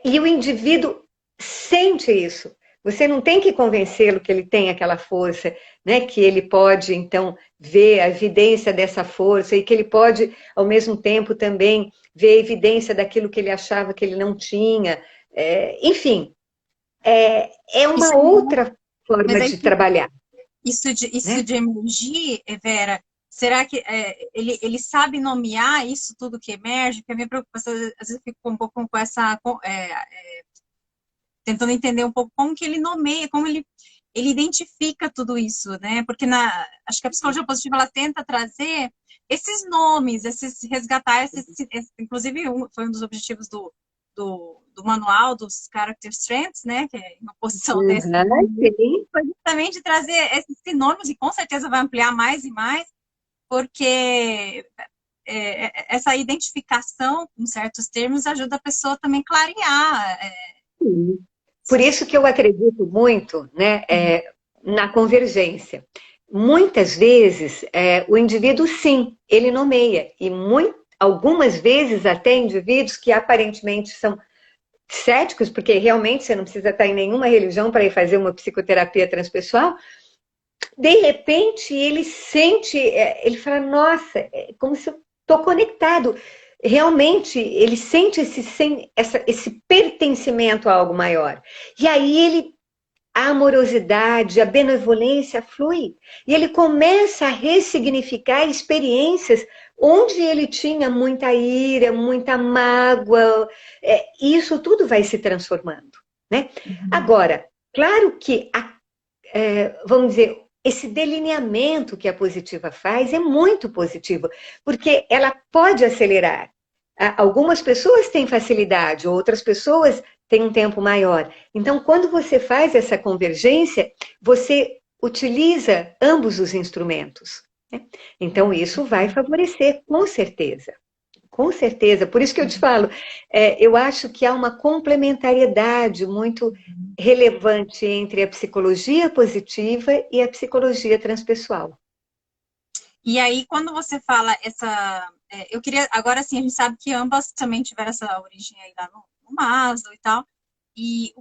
E o indivíduo sente isso. Você não tem que convencê-lo que ele tem aquela força, né? Que ele pode, então, ver a evidência dessa força e que ele pode, ao mesmo tempo, também ver a evidência daquilo que ele achava que ele não tinha. Enfim, é Isso, uma outra mas forma aí de trabalhar, isso né? de emergir, Vera, será que ele sabe nomear isso tudo que emerge? Porque a minha preocupação, às vezes, eu fico um pouco com essa, tentando entender um pouco como que ele nomeia, como ele identifica tudo isso, né? Porque acho que a psicologia positiva ela tenta trazer esses nomes, resgatar inclusive foi um dos objetivos do manual dos Character Strengths, né? Que é em oposição desse, Uhum, sim. foi justamente trazer esses sinônimos e com certeza vai ampliar mais e mais, porque essa identificação com certos termos ajuda a pessoa também a clarear. Por isso que eu acredito muito, né, na convergência. Muitas vezes, o indivíduo, sim, ele nomeia, e algumas vezes até indivíduos que aparentemente são céticos, porque realmente você não precisa estar em nenhuma religião para ir fazer uma psicoterapia transpessoal, de repente ele sente, ele fala, nossa, é como se eu estou conectado. Realmente, ele sente esse pertencimento a algo maior. E aí a amorosidade, a benevolência flui. E ele começa a ressignificar experiências onde ele tinha muita ira, muita mágoa. Isso tudo vai se transformando, né? Agora, claro que, vamos dizer, esse delineamento que a positiva faz é muito positivo, porque ela pode acelerar. Algumas pessoas têm facilidade, outras pessoas têm um tempo maior. Então, quando você faz essa convergência, você utiliza ambos os instrumentos, né? Então, isso vai favorecer, com certeza. Com certeza. Por isso que eu te falo, eu acho que há uma complementariedade muito relevante entre a psicologia positiva e a psicologia transpessoal. E aí, quando você fala eu queria, agora sim, a gente sabe que ambas também tiveram essa origem aí lá no Maslow e tal. E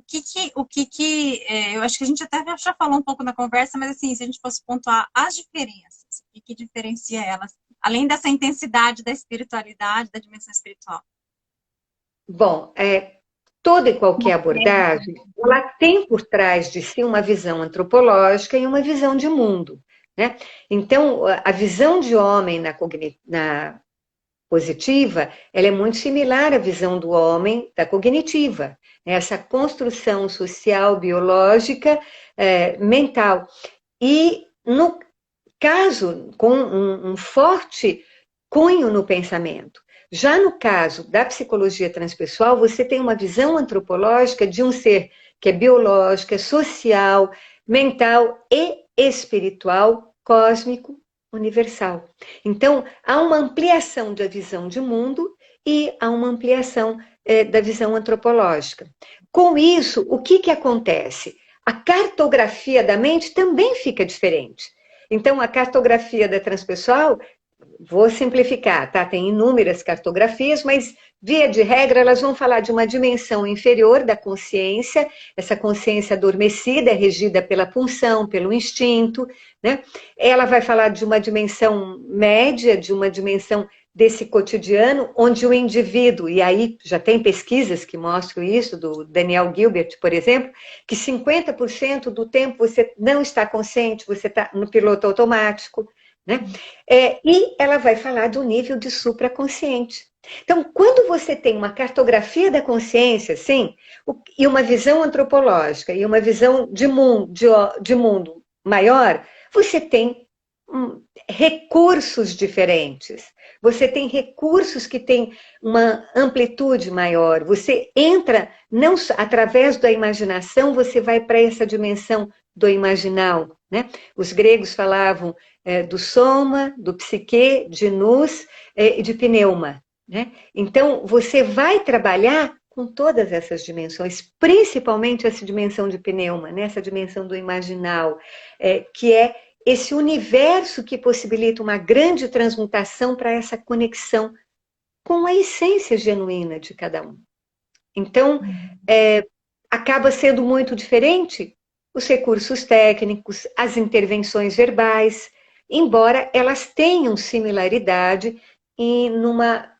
eu acho que a gente até já falou um pouco na conversa, mas assim, se a gente fosse pontuar as diferenças, o que diferencia elas, além dessa intensidade da espiritualidade, da dimensão espiritual? Bom, toda e qualquer abordagem, ela tem por trás de si uma visão antropológica e uma visão de mundo, né? Então, a visão de homem na positiva, ela é muito similar à visão do homem da cognitiva, né? Essa construção social, biológica, mental. E, no caso, com um forte cunho no pensamento. Já no caso da psicologia transpessoal, você tem uma visão antropológica de um ser que é biológico, é social, mental e espiritual, cósmico, universal. Então, há uma ampliação da visão de mundo e há uma ampliação da visão antropológica. Com isso, o que acontece? A cartografia da mente também fica diferente. Então, a cartografia da transpessoal, vou simplificar, tá? Tem inúmeras cartografias, mas, via de regra, elas vão falar de uma dimensão inferior da consciência, essa consciência adormecida, regida pela pulsão, pelo instinto, né? Ela vai falar de uma dimensão média, de uma dimensão desse cotidiano, onde o indivíduo, e aí já tem pesquisas que mostram isso, do Daniel Gilbert, por exemplo, que 50% do tempo você não está consciente, você está no piloto automático, né? E ela vai falar do nível de supraconsciente. Então, quando você tem uma cartografia da consciência, sim, e uma visão antropológica, e uma visão de mundo maior, você tem recursos diferentes. Você tem recursos que têm uma amplitude maior. Você entra, não através da imaginação, você vai para essa dimensão do imaginal, né? Os gregos falavam do soma, do psique, de nous e de pneuma, né? Então, você vai trabalhar com todas essas dimensões, principalmente essa dimensão de pneuma, né? Essa dimensão do imaginal, que é esse universo que possibilita uma grande transmutação para essa conexão com a essência genuína de cada um. Então, acaba sendo muito diferente os recursos técnicos, as intervenções verbais, embora elas tenham similaridade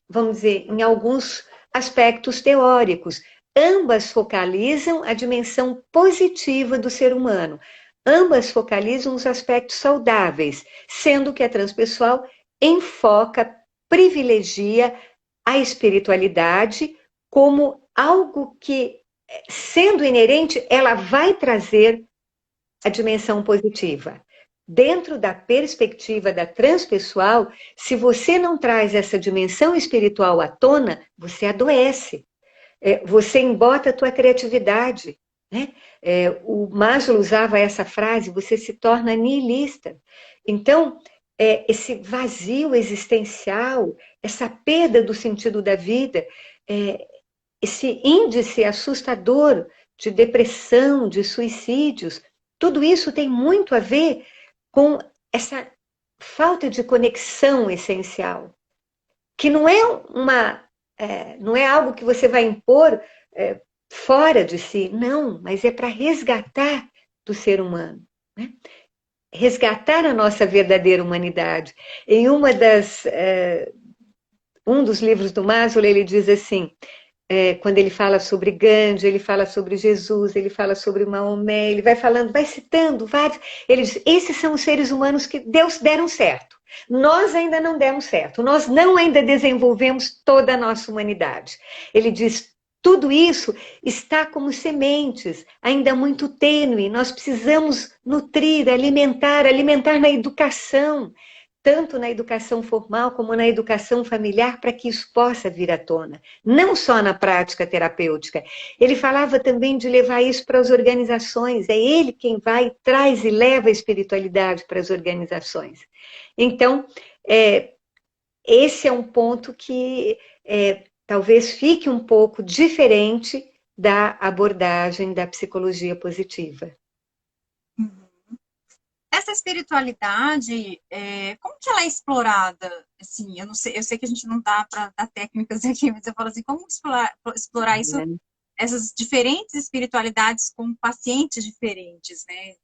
vamos dizer, em alguns aspectos teóricos. Ambas focalizam a dimensão positiva do ser humano. Ambas focalizam os aspectos saudáveis, sendo que a transpessoal enfoca, privilegia a espiritualidade como algo que, sendo inerente, ela vai trazer a dimensão positiva. Dentro da perspectiva da transpessoal, se você não traz essa dimensão espiritual à tona, você adoece. Você embota a tua criatividade. Né? O Maslow usava essa frase, você se torna nihilista. Então, esse vazio existencial, essa perda do sentido da vida, esse índice assustador de depressão, de suicídios, tudo isso tem muito a ver com essa falta de conexão essencial, que não é algo que você vai impor fora de si, não, mas é para resgatar do ser humano, né? Resgatar a nossa verdadeira humanidade. Em um dos livros do Maslow, ele diz assim, quando ele fala sobre Gandhi, ele fala sobre Jesus, ele fala sobre Maomé, ele vai falando, vai citando vários. Ele diz, esses são os seres humanos que Deus deram certo. Nós ainda não demos certo, nós não ainda desenvolvemos toda a nossa humanidade. Ele diz, tudo isso está como sementes, ainda muito tênue, nós precisamos nutrir, alimentar na educação, tanto na educação formal como na educação familiar, para que isso possa vir à tona. Não só na prática terapêutica. Ele falava também de levar isso para as organizações. É ele quem vai, traz e leva a espiritualidade para as organizações. Então, esse é um ponto que talvez fique um pouco diferente da abordagem da psicologia positiva. Essa espiritualidade, como que ela é explorada? Assim, eu não sei, eu sei que a gente não dá para dar técnicas aqui, mas eu falo assim, como explorar isso, essas diferentes espiritualidades com pacientes diferentes, né?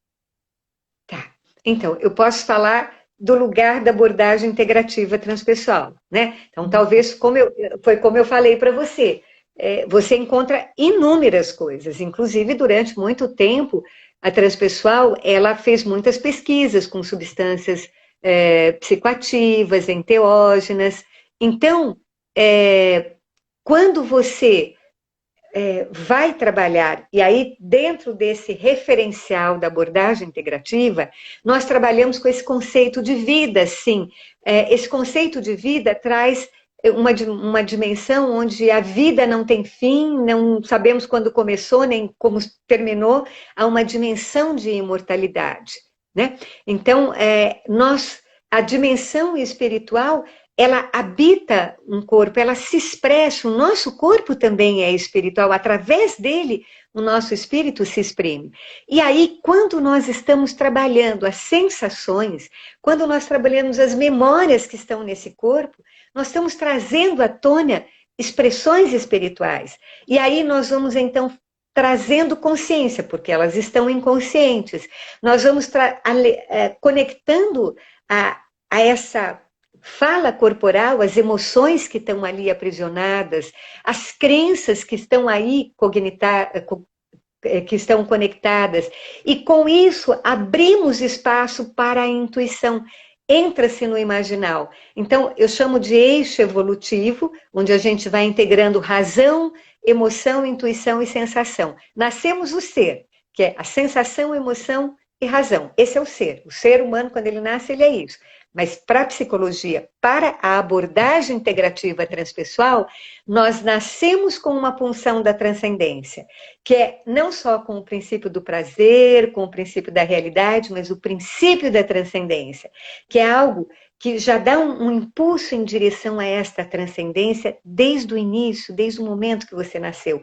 Tá. Então, eu posso falar do lugar da abordagem integrativa transpessoal, né? Então, talvez, foi como eu falei para você, você encontra inúmeras coisas, inclusive durante muito tempo, a transpessoal, ela fez muitas pesquisas com substâncias psicoativas, enteógenas. Então, quando você vai trabalhar, e aí dentro desse referencial da abordagem integrativa, nós trabalhamos com esse conceito de vida, sim. Esse conceito de vida traz uma dimensão onde a vida não tem fim, não sabemos quando começou, nem como terminou, há uma dimensão de imortalidade, né? Então, a dimensão espiritual, ela habita um corpo, ela se expressa, o nosso corpo também é espiritual, através dele o nosso espírito se exprime. E aí, quando nós estamos trabalhando as sensações, quando nós trabalhamos as memórias que estão nesse corpo, nós estamos trazendo à tona expressões espirituais. E aí nós vamos então trazendo consciência, porque elas estão inconscientes. Nós vamos conectando a essa fala corporal, as emoções que estão ali aprisionadas, as crenças que estão aí que estão conectadas, e com isso abrimos espaço para a intuição, entra-se no imaginal. Então, eu chamo de eixo evolutivo, onde a gente vai integrando razão, emoção, intuição e sensação. Nascemos o ser, que é a sensação, emoção e razão. Esse é o ser. O ser humano, quando ele nasce, ele é isso. Mas para a psicologia, para a abordagem integrativa transpessoal, nós nascemos com uma punção da transcendência, que é não só com o princípio do prazer, com o princípio da realidade, mas o princípio da transcendência, que é algo que já dá um impulso em direção a esta transcendência desde o início, desde o momento que você nasceu.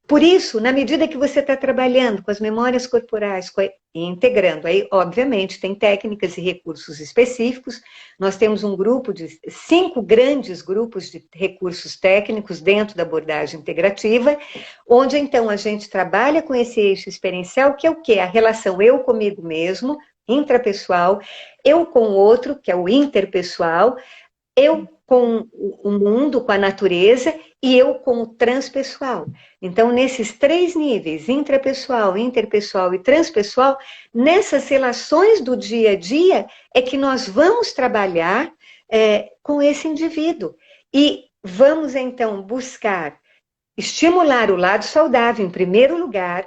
Por isso, na medida que você está trabalhando com as memórias corporais e integrando, aí, obviamente, tem técnicas e recursos específicos. Nós temos um grupo de 5 grandes grupos de recursos técnicos dentro da abordagem integrativa, onde, então, a gente trabalha com esse eixo experiencial, que é o quê? A relação eu comigo mesmo, intrapessoal, eu com o outro, que é o interpessoal, eu com o mundo, com a natureza, e eu com o transpessoal. Então, nesses 3 níveis, intrapessoal, interpessoal e transpessoal, nessas relações do dia a dia, é que nós vamos trabalhar com esse indivíduo. E vamos, então, buscar estimular o lado saudável, em primeiro lugar.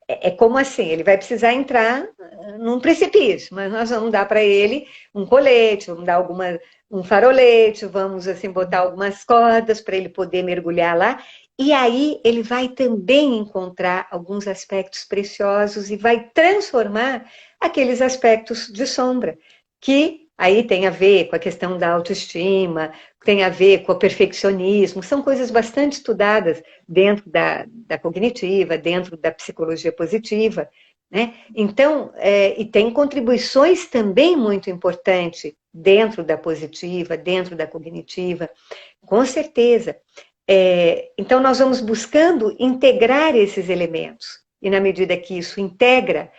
É como assim, ele vai precisar entrar num precipício, mas nós vamos dar para ele um colete, vamos dar um farolete, vamos assim botar algumas cordas para ele poder mergulhar lá, e aí ele vai também encontrar alguns aspectos preciosos e vai transformar aqueles aspectos de sombra, que aí tem a ver com a questão da autoestima, tem a ver com o perfeccionismo, são coisas bastante estudadas dentro da cognitiva, dentro da psicologia positiva, né? Então, e tem contribuições também muito importantes dentro da positiva, dentro da cognitiva, com certeza. Então, nós vamos buscando integrar esses elementos, e na medida que isso integra,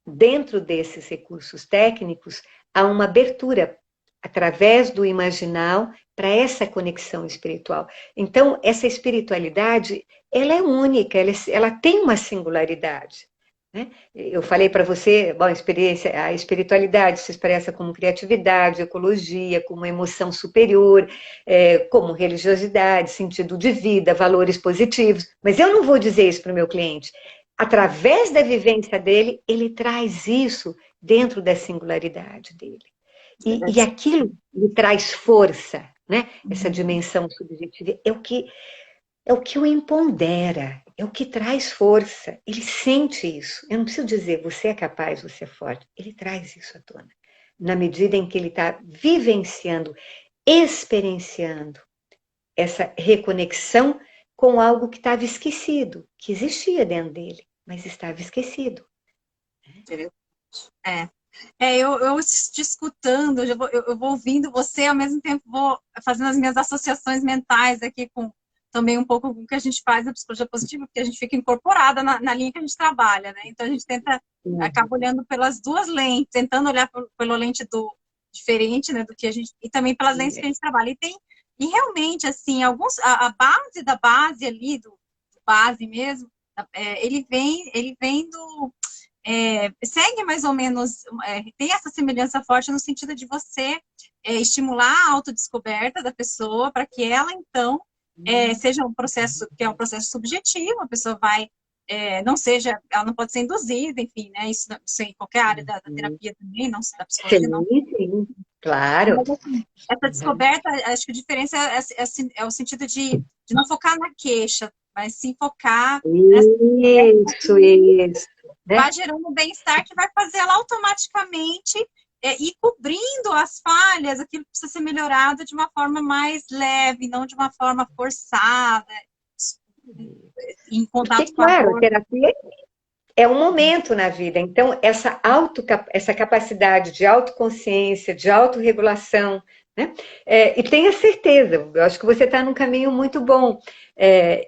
dentro desses recursos técnicos, há uma abertura através do imaginal para essa conexão espiritual. Então, essa espiritualidade, ela é única, ela tem uma singularidade, né? Eu falei para você, bom, a espiritualidade se expressa como criatividade, ecologia, como emoção superior, como religiosidade, sentido de vida, valores positivos, mas eu não vou dizer isso para o meu cliente. Através da vivência dele, ele traz isso dentro da singularidade dele. E aquilo lhe traz força, né? Essa dimensão subjetiva é o que o empodera, é o que traz força. Ele sente isso. Eu não preciso dizer, você é capaz, você é forte. Ele traz isso à tona. Na medida em que ele está vivenciando, experienciando essa reconexão com algo que estava esquecido, que existia dentro dele, mas estava esquecido. Eu te escutando, eu vou ouvindo você, ao mesmo tempo vou fazendo as minhas associações mentais aqui com também um pouco com o que a gente faz na psicologia positiva, porque a gente fica incorporada na linha que a gente trabalha, né? Então a gente acaba olhando pelas 2 lentes, tentando olhar pela lente do diferente, né, do que a gente, e também pelas lentes que a gente trabalha. E realmente, assim, a base da base ali, do base mesmo, ele vem do... segue mais ou menos, tem essa semelhança forte no sentido de você estimular a autodescoberta da pessoa para que ela, então, seja um processo que é um processo subjetivo, a pessoa vai, ela não pode ser induzida, enfim, né? Isso em qualquer área da terapia também, não da psicologia, não. Sim, claro. Mas, assim, essa descoberta, acho que a diferença é o sentido de não focar na queixa, mas sim focar isso, né? Vai gerando um bem-estar que vai fazer ela automaticamente ir cobrindo as falhas, aquilo que precisa ser melhorado de uma forma mais leve, não de uma forma forçada, em contato com a claro, dor. a terapia é um momento na vida, então essa capacidade de autoconsciência, de autorregulação, né? E tenha certeza, eu acho que você está num caminho muito bom.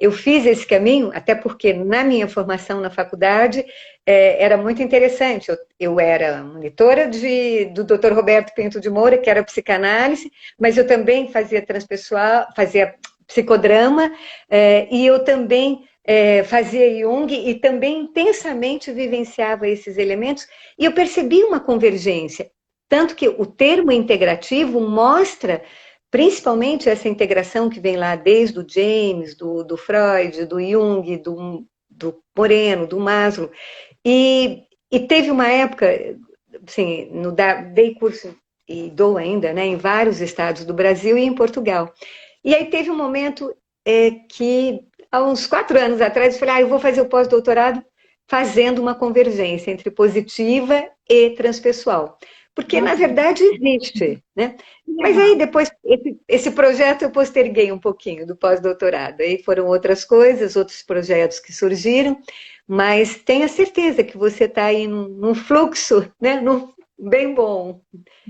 Eu fiz esse caminho, até porque na minha formação na faculdade era muito interessante. Eu era monitora do Dr. Roberto Pinto de Moura, que era psicanálise, mas eu também fazia transpessoal, fazia psicodrama, e eu também fazia Jung e também intensamente vivenciava esses elementos, e eu percebi uma convergência. Tanto que o termo integrativo mostra principalmente essa integração que vem lá desde o James, do Freud, do Jung, do Moreno, do Maslow. E teve uma época, assim, dei curso e dou ainda, né, em vários estados do Brasil e em Portugal. E aí teve um momento que, há uns 4 anos atrás, eu falei, eu vou fazer o pós-doutorado fazendo uma convergência entre positiva e transpessoal. porque na verdade existe, né? Mas aí depois, esse projeto eu posterguei um pouquinho do pós-doutorado, aí foram outras coisas, outros projetos que surgiram, mas tenha certeza que você está aí num fluxo, né? Bem bom,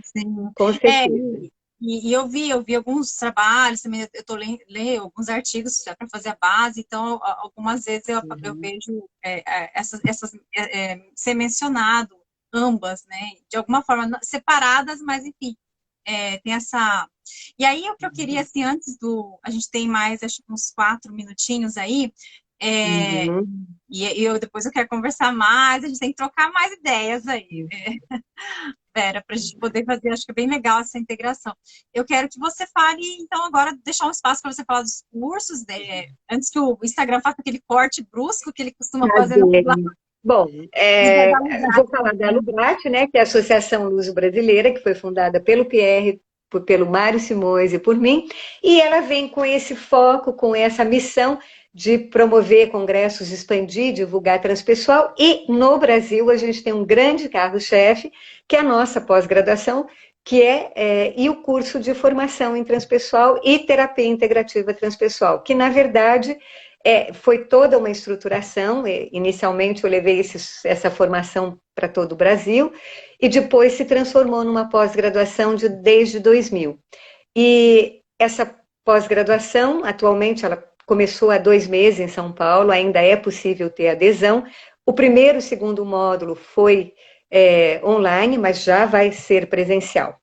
Sim. com É, certeza. e eu vi alguns trabalhos também, eu tô lendo alguns artigos para fazer a base, então algumas vezes eu Uhum. vejo ser mencionado ambas, né? De alguma forma, separadas, mas enfim, tem essa. E aí o que eu queria, assim, antes do. A gente tem mais, acho que uns 4 minutinhos aí. É, Uhum. e depois eu quero conversar mais, a gente tem que trocar mais ideias aí. Uhum. Vera, para a gente poder fazer, acho que é bem legal essa integração. Eu quero que você fale, então, agora, deixar um espaço para você falar dos cursos, antes que o Instagram faça aquele corte brusco que ele costuma Tá fazer no final, bem. Bom, dizer da eu Lubrate. vou falar da Lubrat, né, que é a Associação Luso-Brasileira, que foi fundada pelo Pierre, pelo Mário Simões e por mim, e ela vem com esse foco, com essa missão de promover congressos, expandir, divulgar transpessoal, e no Brasil a gente tem um grande carro-chefe, que é a nossa pós-graduação, e o curso de formação em transpessoal e terapia integrativa transpessoal, que na verdade foi toda uma estruturação. Inicialmente eu levei essa formação para todo o Brasil e depois se transformou numa pós-graduação desde 2000. E essa pós-graduação, atualmente, ela começou há 2 meses em São Paulo, ainda é possível ter adesão. O primeiro e o segundo módulo foi online, mas já vai ser presencial.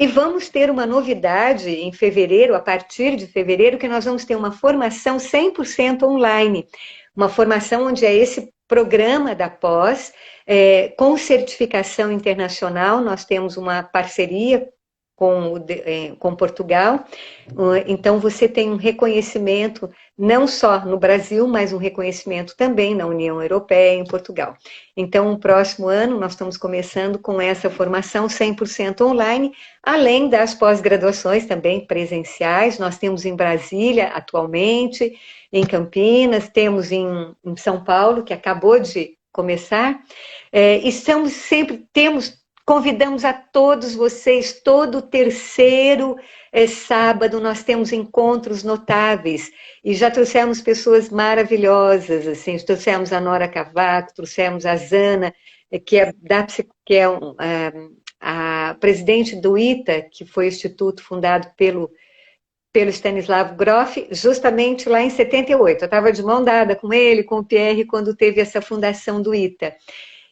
E vamos ter uma novidade em fevereiro, a partir de fevereiro, que nós vamos ter uma formação 100% online. Uma formação onde é esse programa da pós, com certificação internacional. Nós temos uma parceria com Portugal. Então, você tem um reconhecimento não só no Brasil, mas um reconhecimento também na União Europeia e em Portugal. Então, o próximo ano, nós estamos começando com essa formação 100% online, além das pós-graduações também presenciais. Nós temos em Brasília, atualmente, em Campinas, temos em São Paulo, que acabou de começar. Convidamos a todos vocês, todo terceiro sábado nós temos encontros notáveis e já trouxemos pessoas maravilhosas, assim, trouxemos a Nora Cavaco, trouxemos a Zana, que é a presidente do ITA, que foi o instituto fundado pelo Stanislav Grof, justamente lá em 78. Eu estava de mão dada com ele, com o Pierre, quando teve essa fundação do ITA.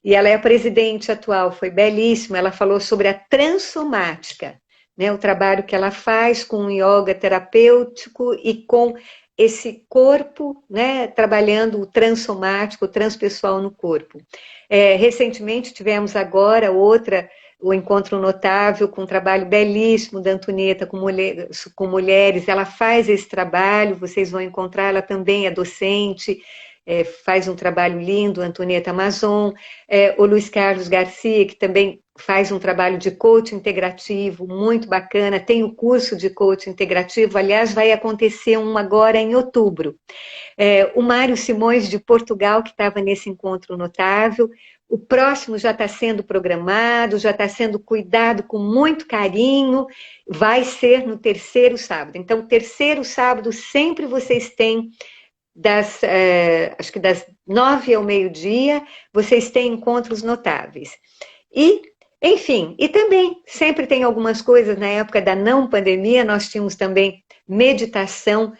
E ela é a presidente atual, foi belíssima. Ela falou sobre a transsomática, né? O trabalho que ela faz com o yoga terapêutico e com esse corpo, né? Trabalhando o transsomático, o transpessoal no corpo. Recentemente tivemos agora o encontro notável com um trabalho belíssimo da Antonieta com mulheres. Ela faz esse trabalho, vocês vão encontrar, ela também é docente, faz um trabalho lindo, Antonieta Amazon, o Luiz Carlos Garcia, que também faz um trabalho de coaching integrativo muito bacana, tem o curso de coaching integrativo, aliás, vai acontecer um agora em outubro. O Mário Simões, de Portugal, que estava nesse encontro notável. O próximo já está sendo programado, já está sendo cuidado com muito carinho, vai ser no terceiro sábado. Então, terceiro sábado, sempre vocês têm, acho que das 9 ao meio-dia, vocês têm encontros notáveis. Enfim, e também sempre tem algumas coisas, na época da não pandemia, nós tínhamos também meditação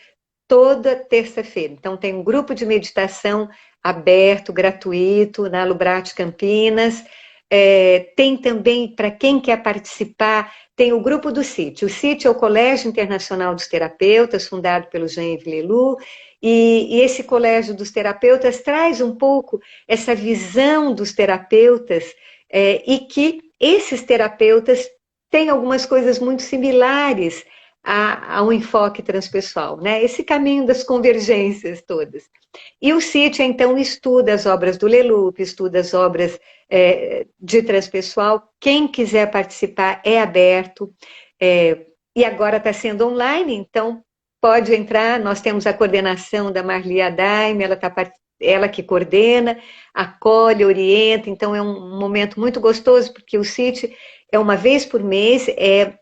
toda terça-feira. Então, tem um grupo de meditação aberto, gratuito, na Lubrate Campinas. Tem também, para quem quer participar, tem o grupo do CIT. O CIT é o Colégio Internacional dos Terapeutas, fundado pelo Jean-Yves Lelou, e esse Colégio dos Terapeutas traz um pouco essa visão dos terapeutas, e que esses terapeutas têm algumas coisas muito similares ao enfoque transpessoal, né? Esse caminho das convergências todas. E o CIT, então, estuda as obras do Leloup, estuda as obras de transpessoal. Quem quiser participar é aberto, e agora está sendo online, então pode entrar. Nós temos a coordenação da Marli Adaime, ela que coordena, acolhe, orienta, então é um momento muito gostoso, porque o CIT é uma vez por mês, é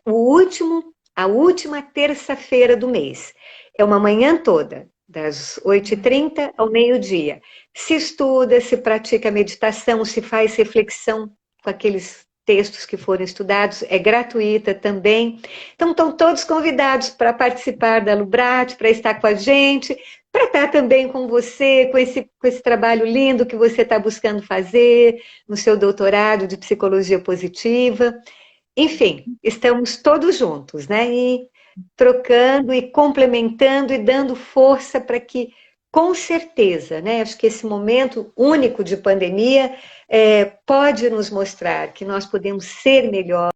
a última terça-feira do mês. É uma manhã toda, das 8h30 ao meio-dia. Se estuda, se pratica meditação, se faz reflexão com aqueles textos que foram estudados, é gratuita também. Então, estão todos convidados para participar da Lubrate, para estar com a gente, para estar também com você, com esse trabalho lindo que você está buscando fazer no seu doutorado de psicologia positiva. Enfim, estamos todos juntos, né? E trocando e complementando e dando força para que, com certeza, né? Acho que esse momento único de pandemia pode nos mostrar que nós podemos ser melhores,